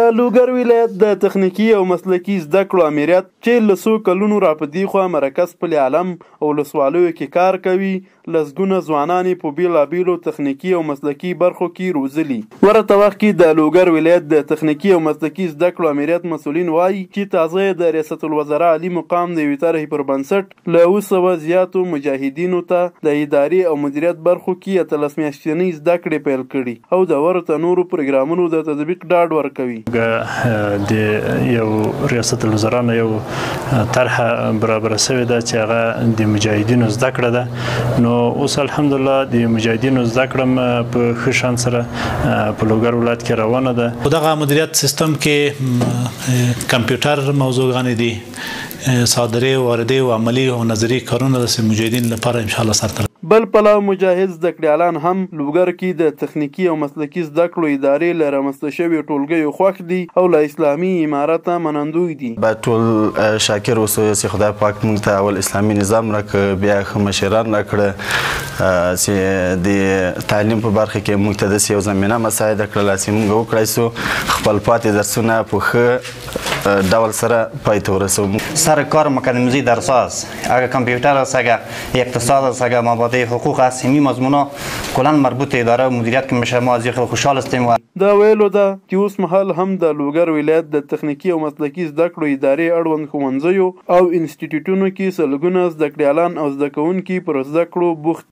د لوګر ولایت د تخنیکي او مسلکي زده کړو امریت چې له څو کلونو راپدې خوا مرکز پل عالم او ولسوالیو کې کار کوي لسګونه ځوانان په بیلابیلو تخنیکي او مسلکي برخو کې روزلي. ورته وخت کې د لوګر ولایت د تخنیکي او مسلکي زده کړو امریت مسؤلین وایي چې تازه د ریاست الوزرا عالی مقام د یوې طرحې پر بنسټ له 200 زیاتو مجاهدینو ته د ادارې او مدیریت برخو کې 13 میاشتنۍ زده کړې پیل کړي او د ورته نورو پروګرامونو د تطبیق ډاډ ورکوي. د یو ریاست الوزرا نه یو طرحه برابر شوې ده چې هغه د مجاهدینو زده کړه ده. نو اوس الحمدلله د مجاهدینو زده کړه په ښه شان سره په لوګر ولایت کې روانه ده. په دغه مدیریت سیستم کې کمپیوټر موضوعګانې دي، صادرې واردې او عملي او نظري کارونه د مجاهدین لپاره ان شاء الله سرته. بل پلاو مجاهد زده کړیالان هم لوګر کې د تخنیکي او مسلکي زده کړو ادارې له رامنځته شویو ټولګیو خوښ دي او له اسلامي امارته منندوی دي. باید ټول شاکر اوسو چې خدای پاک موږ ته اول اسلامي نظام راکړه، بیا ښه مشران راکړه چې د تعلیم په برخه کې موږ ته داسې یو زمینه مساعده کړله چې موږ وکړای سو خپل پاتې درسونه په ښه ډول سره پای ته ورسوو. سر کار مکانیزی درساز، اگر کامپیوتر است، اگر اقتصاد است، اگر مبادی حقوق است، همین مضمونا کلا مربوط اداره و مدیریت که میشه ما از خیلی خوشحال هستیم. دا ویلو ده چې اوس مهال هم د لوګر ولایت د تخنیکي او مسلکي زده کړو ادارې اړوند ښوونځیو او انسټیټیوټونو کې سلګونه زده کړیالان او زده کوونکي پر زده کړو بوخت